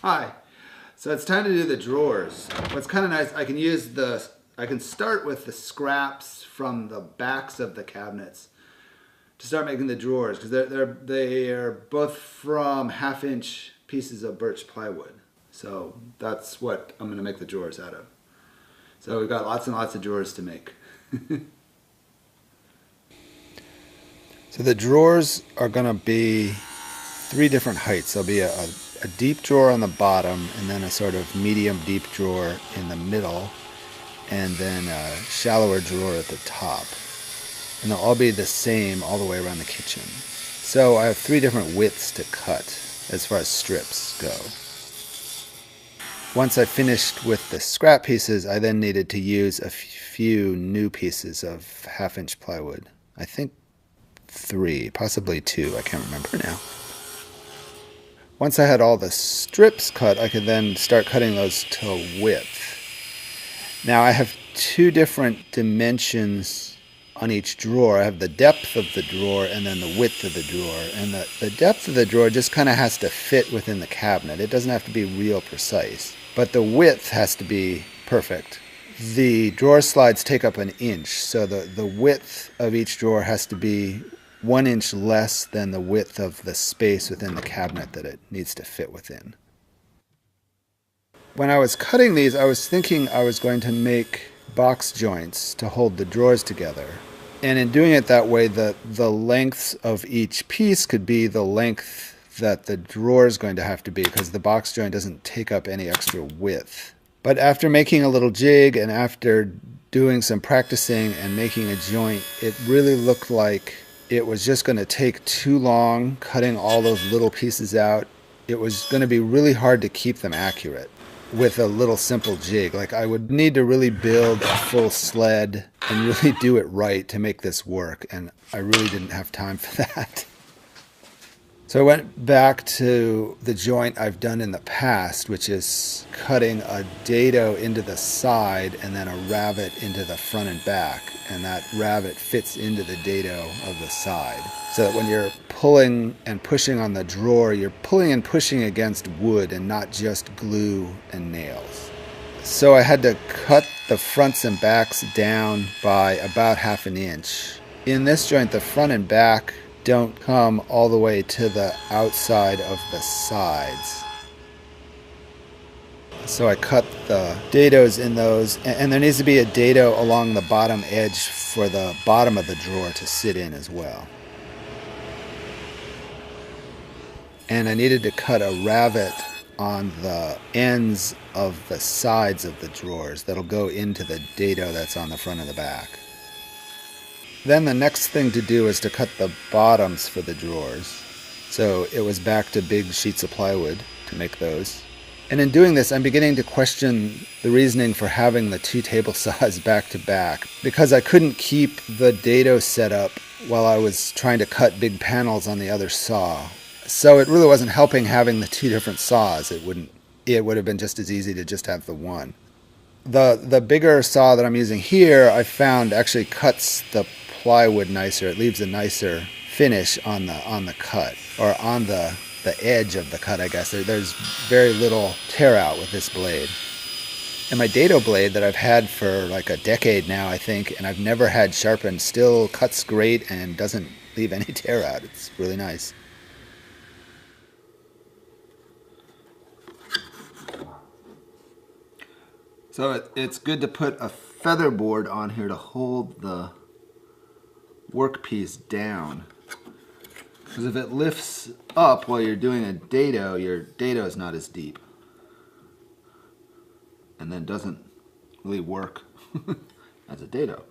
Hi. So it's time to do the drawers. What's kind of nice, I can start with the scraps from the backs of the cabinets to start making the drawers because they are both from 1/2 inch pieces of birch plywood. So that's what I'm going to make the drawers out of. So we've got lots and lots of drawers to make. So the drawers are going to be 3 different heights. There'll be a deep drawer on the bottom, and then a sort of medium deep drawer in the middle, and then a shallower drawer at the top. And they'll all be the same all the way around the kitchen. So I have 3 different widths to cut as far as strips go. Once I finished with the scrap pieces, I then needed to use a few new pieces of 1/2 inch plywood. I think 3, possibly 2, I can't remember now. Once I had all the strips cut, I could then start cutting those to width. Now I have 2 different dimensions on each drawer. I have the depth of the drawer and then the width of the drawer. And the depth of the drawer just kind of has to fit within the cabinet. It doesn't have to be real precise. But the width has to be perfect. The drawer slides take up 1 inch, so the width of each drawer has to be 1 inch less than the width of the space within the cabinet that it needs to fit within. When I was cutting these, I was thinking I was going to make box joints to hold the drawers together. And in doing it that way, the lengths of each piece could be the length that the drawer is going to have to be, because the box joint doesn't take up any extra width. But after making a little jig and after doing some practicing and making a joint, it really looked like it was just going to take too long cutting all those little pieces out. It was going to be really hard to keep them accurate with a little simple jig. Like, I would need to really build a full sled and really do it right to make this work, and I really didn't have time for that. So I went back to the joint I've done in the past, which is cutting a dado into the side and then a ravet into the front and back. And that ravet fits into the dado of the side. So that when you're pulling and pushing on the drawer, you're pulling and pushing against wood and not just glue and nails. So I had to cut the fronts and backs down by about 1/2 inch. In this joint, the front and back don't come all the way to the outside of the sides. So I cut the dados in those, and there needs to be a dado along the bottom edge for the bottom of the drawer to sit in as well. And I needed to cut a ravet on the ends of the sides of the drawers that'll go into the dado that's on the front and the back. Then the next thing to do is to cut the bottoms for the drawers. So it was back to big sheets of plywood to make those. And in doing this, I'm beginning to question the reasoning for having the 2 table saws back to back, because I couldn't keep the dado set up while I was trying to cut big panels on the other saw. So it really wasn't helping having the 2 different saws. It would have been just as easy to just have the one. The bigger saw that I'm using here, I found actually cuts the plywood nicer. It leaves a nicer finish on the cut, or on the edge of the cut, I guess. There's very little tear out with this blade. And my dado blade that I've had for like a decade now, I think, and I've never had sharpened, still cuts great and doesn't leave any tear out. It's really nice. So it's good to put a feather board on here to hold the workpiece down, because if it lifts up while you're doing a dado, your dado is not as deep and then doesn't really work as a dado.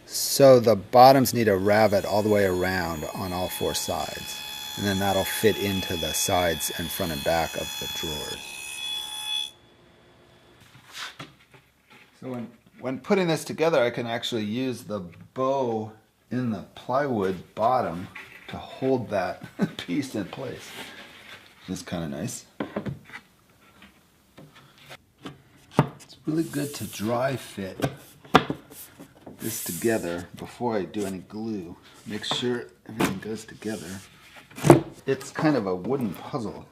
So the bottoms need a ravet all the way around on all 4 sides, and then that'll fit into the sides and front and back of the drawers. So when putting this together, I can actually use the bow in the plywood bottom to hold that piece in place. Which is kind of nice. It's really good to dry fit this together before I do any glue. Make sure everything goes together. It's kind of a wooden puzzle.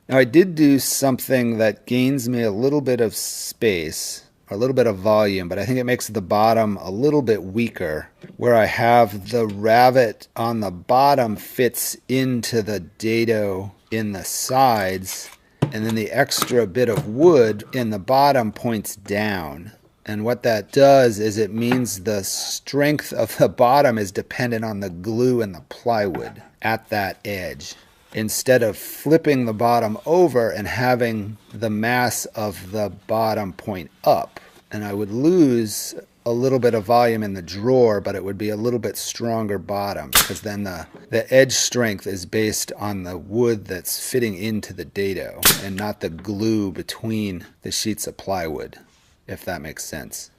Now I did do something that gains me a little bit of space, or a little bit of volume, but I think it makes the bottom a little bit weaker, where I have the rabbet on the bottom fits into the dado in the sides, and then the extra bit of wood in the bottom points down. And what that does is it means the strength of the bottom is dependent on the glue and the plywood at that edge, instead of flipping the bottom over and having the mass of the bottom point up. And I would lose a little bit of volume in the drawer, but it would be a little bit stronger bottom, because then the edge strength is based on the wood that's fitting into the dado and not the glue between the sheets of plywood, if that makes sense.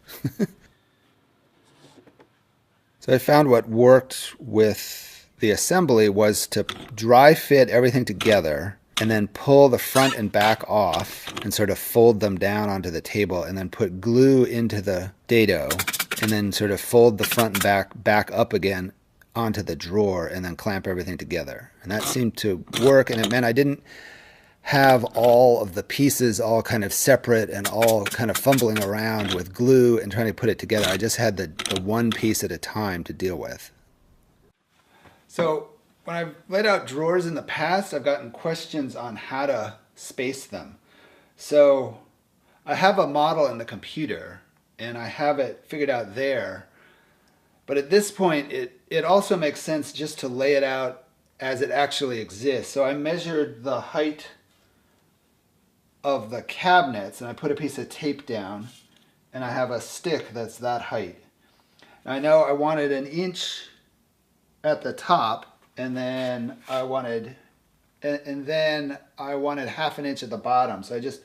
So I found what worked with the assembly was to dry fit everything together and then pull the front and back off and sort of fold them down onto the table, and then put glue into the dado and then sort of fold the front and back up again onto the drawer, and then clamp everything together. And that seemed to work, and it meant I didn't have all of the pieces all kind of separate and all kind of fumbling around with glue and trying to put it together. I just had the one piece at a time to deal with. So when I've laid out drawers in the past, I've gotten questions on how to space them. So I have a model in the computer, and I have it figured out there. But at this point, it also makes sense just to lay it out as it actually exists. So I measured the height of the cabinets, and I put a piece of tape down, and I have a stick that's that height. Now I know I wanted 1 inch at the top, and then I wanted half an inch at the bottom. So I just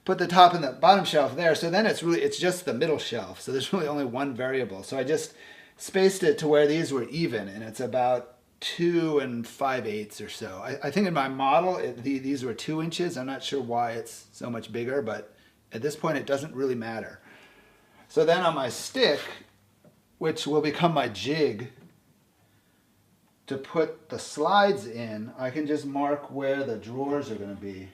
put the top and the bottom shelf there. So then it's just the middle shelf. So there's really only one variable. So I just spaced it to where these were even, and it's about 2 5/8 or so. I think in my model these were 2 inches. I'm not sure why it's so much bigger, but at this point it doesn't really matter. So then on my stick, which will become my jig to put the slides in, I can just mark where the drawers are going to be.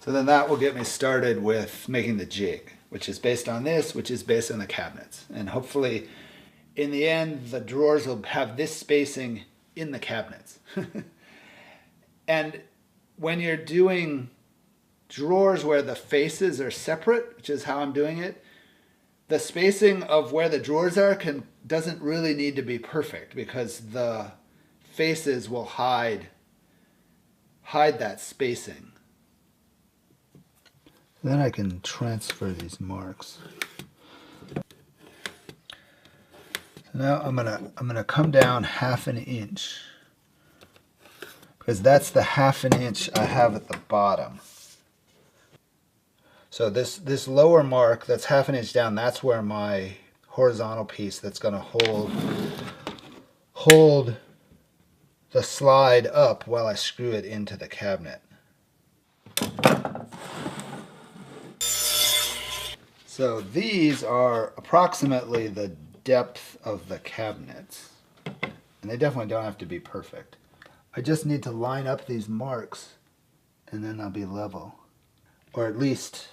So then that will get me started with making the jig, which is based on this, which is based on the cabinets. And hopefully in the end, the drawers will have this spacing in the cabinets. And when you're doing drawers where the faces are separate, which is how I'm doing it, the spacing of where the drawers are doesn't really need to be perfect, because the faces will hide that spacing. Then I can transfer these marks. Now I'm gonna come down half an inch, because that's the half an inch I have at the bottom. So this lower mark that's half an inch down, that's where my horizontal piece that's going to hold the slide up while I screw it into the cabinet. So these are approximately the depth of the cabinets, and they definitely don't have to be perfect. I just need to line up these marks, and then they'll be level, or at least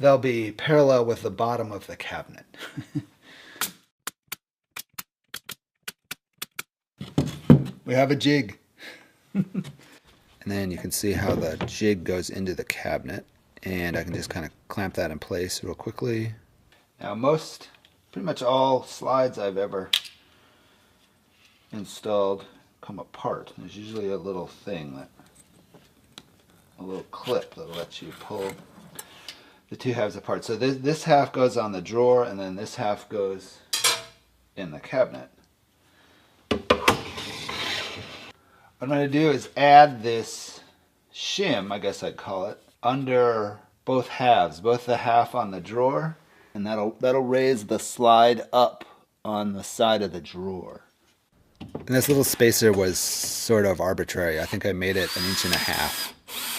they'll be parallel with the bottom of the cabinet. We have a jig. And then you can see how the jig goes into the cabinet, and I can just kind of clamp that in place real quickly. Now pretty much all slides I've ever installed come apart. There's usually a little clip that lets you pull the two halves apart. So this half goes on the drawer, and then this half goes in the cabinet. What I'm going to do is add this shim, I guess I'd call it, under both halves, both the half on the drawer, and that'll raise the slide up on the side of the drawer. And this little spacer was sort of arbitrary. I think I made it 1.5 inches,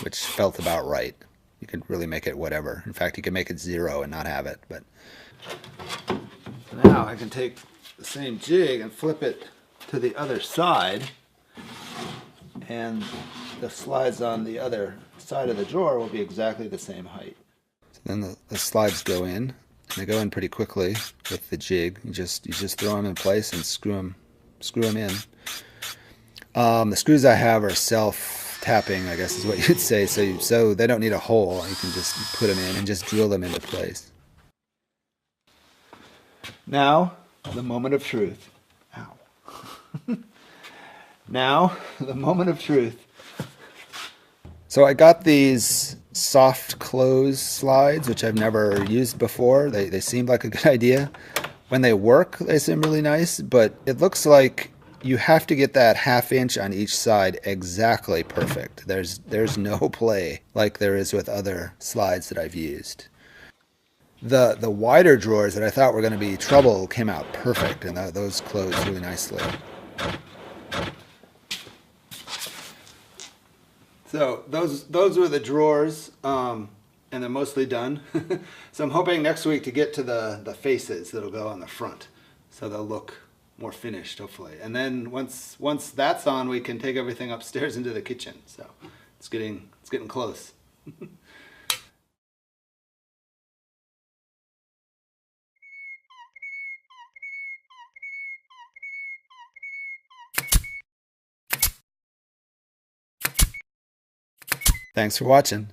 which felt about right. You could really make it whatever. In fact, you could make it 0 and not have it. But now I can take the same jig and flip it to the other side, and the slides on the other side of the drawer will be exactly the same height. So then the slides go in, and they go in pretty quickly with the jig. You just throw them in place and screw them in. The screws I have are self-tapping, I guess is what you'd say. So they don't need a hole. You can just put them in and just drill them into place. Now, the moment of truth. Ow. Now, the moment of truth. So I got these soft close slides, which I've never used before. They seem like a good idea. When they work, they seem really nice, but it looks like you have to get that 1/2 inch on each side exactly perfect. There's no play like there is with other slides that I've used. The wider drawers that I thought were going to be trouble came out perfect, and those closed really nicely. So those were the drawers, and they're mostly done. So I'm hoping next week to get to the faces that'll go on the front, so they'll look more finished, hopefully. And then once that's on, we can take everything upstairs into the kitchen. So it's getting close. Thanks for watching.